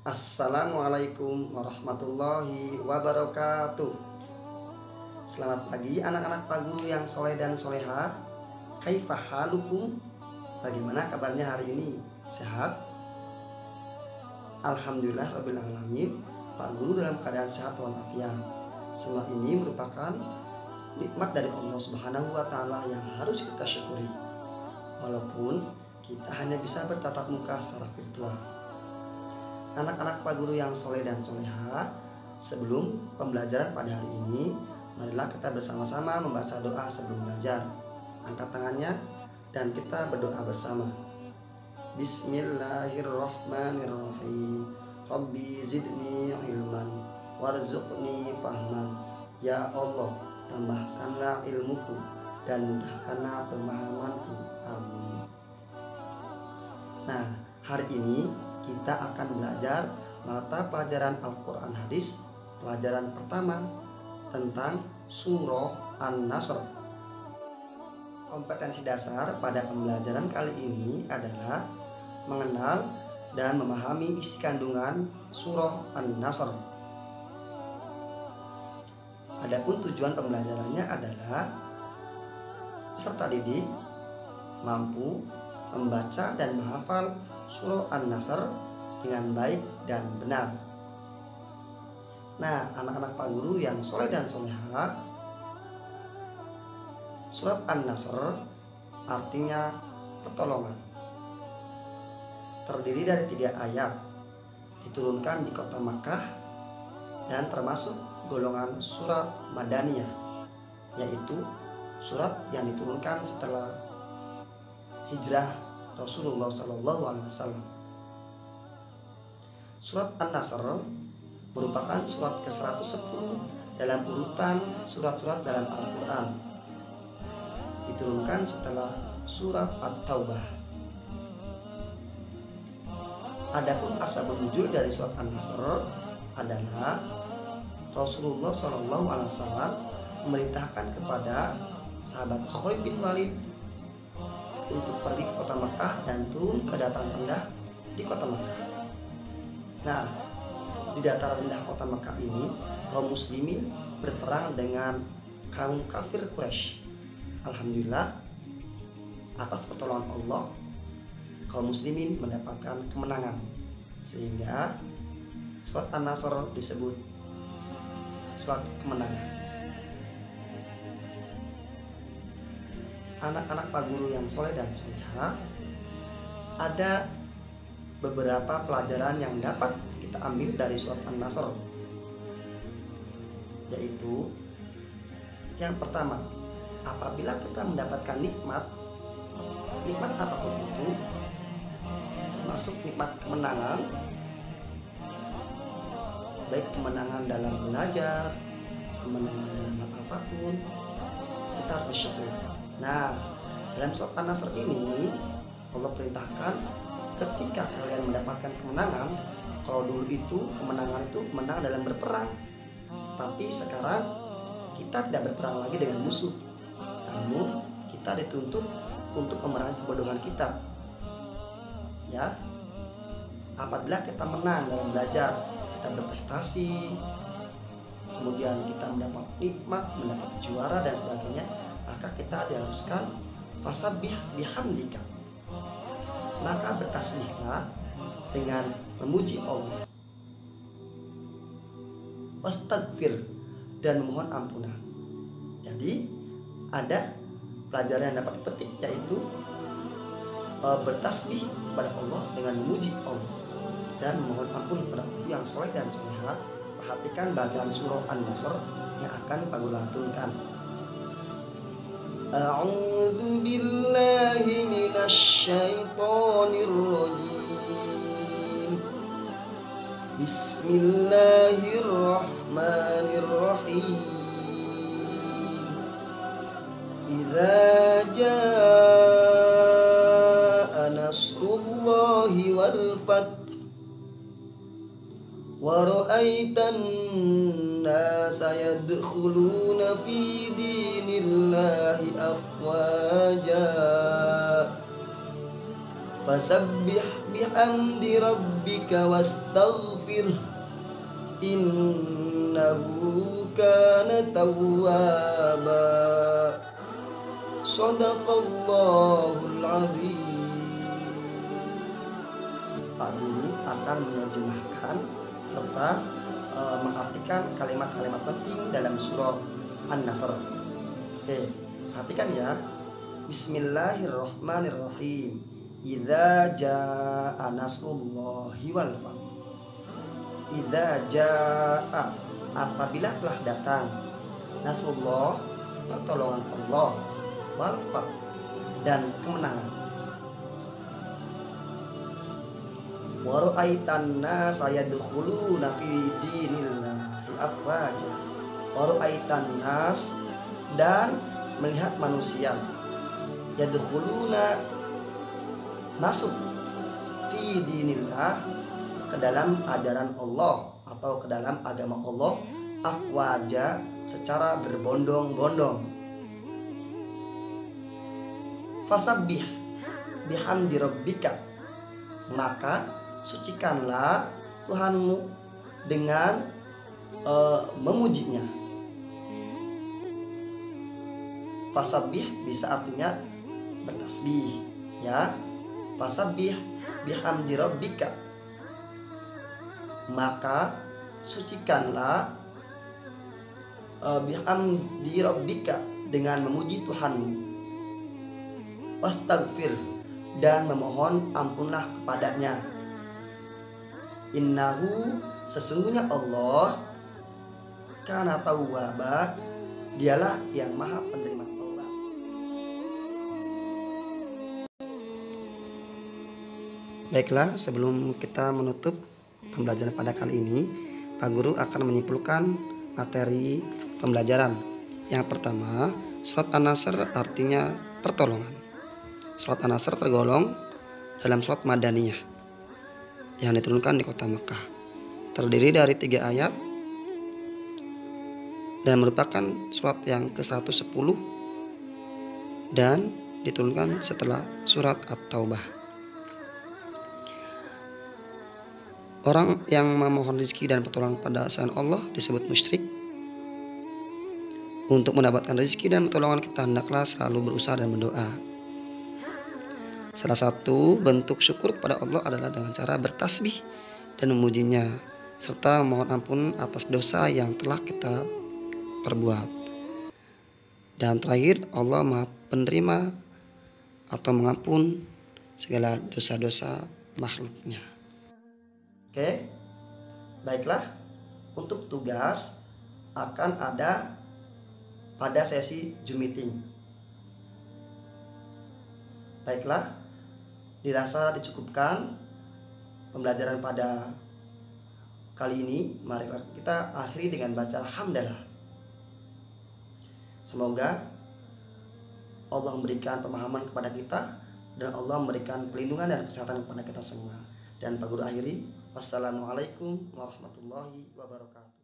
Assalamualaikum warahmatullahi wabarakatuh. Selamat pagi anak-anak Pak Guru yang soleh dan soleha. Kaifa halukum? Bagaimana kabarnya hari ini? Sehat? Alhamdulillah rabbil alamin. Pak Guru dalam keadaan sehat walafiat. Semua ini merupakan nikmat dari Allah Subhanahu wa taala yang harus kita syukuri. Walaupun kita hanya bisa bertatap muka secara virtual. Anak-anak Pak Guru yang soleh dan soleha, sebelum pembelajaran pada hari ini, marilah kita bersama-sama membaca doa sebelum belajar. Angkat tangannya dan kita berdoa bersama. Bismillahirrahmanirrahim. Rabbi zidni ilman warzuqni fahman. Ya Allah, tambahkanlah ilmuku dan mudahkanlah pemahamanku. Amin. Nah, hari ini kita akan belajar mata pelajaran Al-Quran Hadis, pelajaran pertama tentang Surah An-Nasr. Kompetensi dasar pada pembelajaran kali ini adalah mengenal dan memahami isi kandungan Surah An-Nasr. Adapun tujuan pembelajarannya adalah peserta didik mampu membaca dan menghafal Surah An-Nasr dengan baik dan benar. Nah, anak-anak Pak Guru yang soleh dan soleha, Surat An-Nasr artinya pertolongan. Terdiri dari 3 ayat, diturunkan di kota Makkah dan termasuk golongan surat Madaniyah, yaitu surat yang diturunkan setelah hijrah Rasulullah SAW. Surat An-Nasr merupakan surat ke-110 dalam urutan surat-surat dalam Al-Quran. Diturunkan setelah surat At-Taubah. Adapun asbabun nuzul dari surat An-Nasr adalah Rasulullah SAW memerintahkan kepada sahabat Khalid bin Walid untuk pergi ke kota Mekah dan turun ke dataran rendah di kota Mekah. Nah, di dataran rendah kota Mekah ini, kaum muslimin berperang dengan kaum kafir Quraisy. Alhamdulillah, atas pertolongan Allah, kaum muslimin mendapatkan kemenangan, sehingga surat An-Nasr disebut surat kemenangan. Anak-anak Pak Guru yang soleh dan soleha, ada beberapa pelajaran yang dapat kita ambil dari surat An-Nasr, yaitu yang pertama, apabila kita mendapatkan nikmat apapun itu, termasuk nikmat kemenangan, baik kemenangan dalam belajar, kemenangan dalam hal apapun, kita harus bersyukur. Nah, dalam surat An-Nasr ini Allah perintahkan ketika kalian mendapatkan kemenangan, kalau dulu itu kemenangan itu menang dalam berperang, tapi sekarang kita tidak berperang lagi dengan musuh, namun kita dituntut untuk memerangi kebodohan kita. Ya, apabila kita menang dalam belajar, kita berprestasi, kemudian kita mendapat nikmat, mendapat juara dan sebagainya, maka kita diharuskan fasabbih bihamdika, maka bertasbihlah dengan memuji Allah, wastagfir, dan memohon ampunan. Jadi ada pelajaran yang dapat dipetik, yaitu bertasbih kepada Allah dengan memuji Allah dan memohon ampun kepada Allah. Yang soleh dan soleha, perhatikan bacaan surah An-Nasr yang akan Pak Guru lantunkan. A'udzu billahi minasy syaithanir rajim. Bismillahirrahmanirrahim. Idza jaa nasrullahi wal fath wa ra'aitan nasa yadkhuluna fi dinillahi afwaja Fasabbih bihamdi rabbika wastaghfir innahu kana tawwaba. Shadaqallahul azim. Pak Guru akan menerjemahkan serta mengartikan kalimat-kalimat penting dalam surah An-Nasr. Oke, perhatikan ya. Bismillahirrahmanirrahim. Idza jaa nasrullahi wal fath. Idza jaa, apabila telah datang, nasrullah, pertolongan Allah, wal fath, dan kemenangan. Wa ra'aitan nasa yadkhuluna fi dinillahi afwaja. Wa ra'aitan nas, dan melihat manusia, yadkhuluna, masuk, fi dinillah, ke dalam ajaran Allah atau ke dalam agama Allah, afwaja, secara berbondong-bondong. Fasabbih bihamdi rabbika, maka sucikanlah Tuhanmu dengan memujinya. Fasabbih bisa artinya bertasbih, ya. Fasabbih bihamdi rabbika, maka sucikanlah bihamdi rabbika, dengan memuji Tuhanmu. Wastaghfir, dan memohon ampunlah kepadanya. Innahu, sesungguhnya Allah, kana tawwaba, dialah yang maha penerima taubat. Baiklah, sebelum kita menutup pembelajaran pada kali ini, Pak Guru akan menyimpulkan materi pembelajaran. Yang pertama, surat An-Nasr artinya pertolongan. Surat An-Nasr tergolong dalam surat Madaniyah yang diturunkan di kota Mekah. Terdiri dari 3 ayat dan merupakan surat yang ke-110 dan diturunkan setelah surat At-Taubah. Orang yang memohon rezeki dan pertolongan pada selain Allah disebut musyrik. Untuk mendapatkan rezeki dan pertolongan, kita hendaklah selalu berusaha dan berdoa. Salah satu bentuk syukur kepada Allah adalah dengan cara bertasbih dan memujinya, serta mohon ampun atas dosa yang telah kita perbuat. Dan terakhir, Allah Maha Penerima atau mengampun segala dosa-dosa makhluknya. Oke, baiklah. Untuk tugas akan ada pada sesi Zoom meeting. Baiklah, dirasa dicukupkan pembelajaran pada kali ini. Mari kita akhiri dengan baca hamdalah. Semoga Allah memberikan pemahaman kepada kita dan Allah memberikan pelindungan dan kesehatan kepada kita semua. Dan Pak Guru akhiri, wassalamualaikum warahmatullahi wabarakatuh.